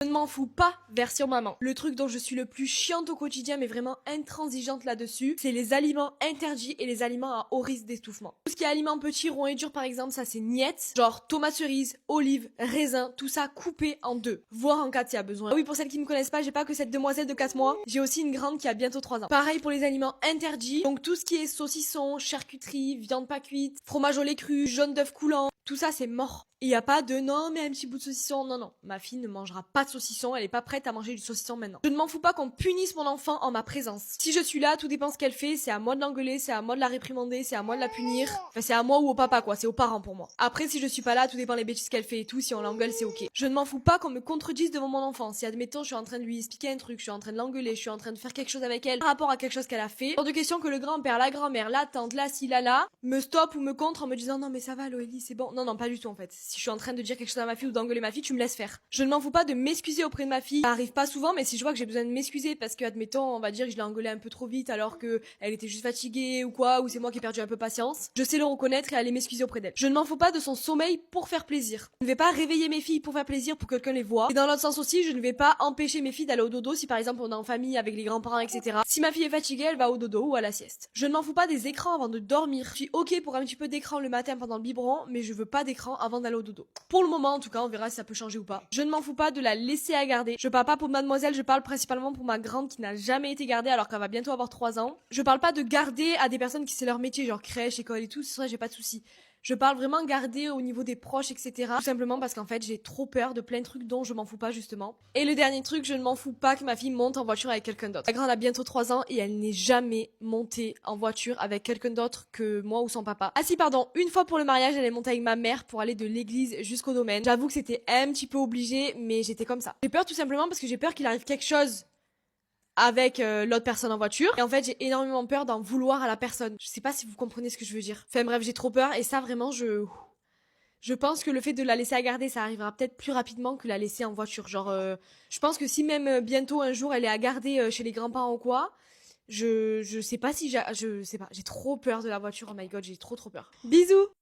Je ne m'en fous pas, version maman. Le truc dont je suis le plus chiante au quotidien, mais vraiment intransigeante là-dessus, c'est les aliments interdits et les aliments à haut risque d'étouffement. Tout ce qui est aliments petits, ronds et durs par exemple, ça c'est niette. Genre tomates cerises, olives, raisins, tout ça coupé en deux, voire en quatre s'il y a besoin. Ah oui, pour celles qui me connaissent pas, j'ai pas que cette demoiselle de 4 mois, j'ai aussi une grande qui a bientôt 3 ans. Pareil pour les aliments interdits, donc tout ce qui est saucisson, charcuterie, viande pas cuite, fromage au lait cru, jaune d'œuf coulant, tout ça c'est mort. Il y a pas de non mais un petit bout de saucisson, non non, ma fille ne mangera pas de saucisson, elle est pas prête à manger du saucisson maintenant. Je ne m'en fous pas qu'on punisse mon enfant en ma présence. Si je suis là, tout dépend ce qu'elle fait, c'est à moi de l'engueuler, c'est à moi de la réprimander, c'est à moi de la punir. Enfin c'est à moi ou au papa quoi, c'est aux parents pour moi. Après si je suis pas là, tout dépend des bêtises qu'elle fait et tout, si on l'engueule c'est ok. Je ne m'en fous pas qu'on me contredise devant mon enfant. Si admettons je suis en train de lui expliquer un truc, je suis en train de l'engueuler, je suis en train de faire quelque chose avec elle par rapport à quelque chose qu'elle a fait, hors de question que le grand-père, la grand-mère, la tante, la ci, là, me stoppe ou me contre en me disant non mais ça va Loélie c'est bon. Non non pas du tout en fait. Si je suis en train de dire quelque chose à ma fille ou d'engueuler ma fille, tu me laisses faire. Je ne m'en fous pas de m'excuser auprès de ma fille. Ça arrive pas souvent, mais si je vois que j'ai besoin de m'excuser parce que, admettons, on va dire que je l'ai engueulée un peu trop vite alors que elle était juste fatiguée ou quoi, ou c'est moi qui ai perdu un peu patience, je sais le reconnaître et aller m'excuser auprès d'elle. Je ne m'en fous pas de son sommeil pour faire plaisir. Je ne vais pas réveiller mes filles pour faire plaisir pour que quelqu'un les voit. Et dans l'autre sens aussi, je ne vais pas empêcher mes filles d'aller au dodo si par exemple on est en famille avec les grands-parents, etc. Si ma fille est fatiguée, elle va au dodo ou à la sieste. Je ne m'en fous pas des écrans avant de dormir. Je suis ok pour un petit peu d'écran le matin pendant le biberon, mais je veux pas d'écran avant d'aller au dodo. Pour le moment, en tout cas, on verra si ça peut changer ou pas. Je ne m'en fous pas de la laisser à garder. Je parle pas pour mademoiselle, je parle principalement pour ma grande qui n'a jamais été gardée alors qu'elle va bientôt avoir 3 ans. Je parle pas de garder à des personnes qui c'est leur métier, genre crèche, école et tout, ça j'ai pas de soucis. Je parle vraiment garder au niveau des proches, etc. Tout simplement parce qu'en fait, j'ai trop peur de plein de trucs dont je m'en fous pas, justement. Et le dernier truc, je ne m'en fous pas que ma fille monte en voiture avec quelqu'un d'autre. Ma grande a bientôt 3 ans et elle n'est jamais montée en voiture avec quelqu'un d'autre que moi ou son papa. Ah si, pardon, une fois pour le mariage, elle est montée avec ma mère pour aller de l'église jusqu'au domaine. J'avoue que c'était un petit peu obligé, mais j'étais comme ça. J'ai peur tout simplement parce que j'ai peur qu'il arrive quelque chose avec l'autre personne en voiture. Et en fait, j'ai énormément peur d'en vouloir à la personne. Je sais pas si vous comprenez ce que je veux dire. Enfin bref, j'ai trop peur et ça vraiment, je pense que le fait de la laisser à garder, ça arrivera peut-être plus rapidement que la laisser en voiture. Genre, je pense que si même bientôt un jour elle est à garder chez les grands-parents ou quoi, je sais pas si je sais pas, j'ai trop peur de la voiture. Oh my god, j'ai trop peur. Bisous.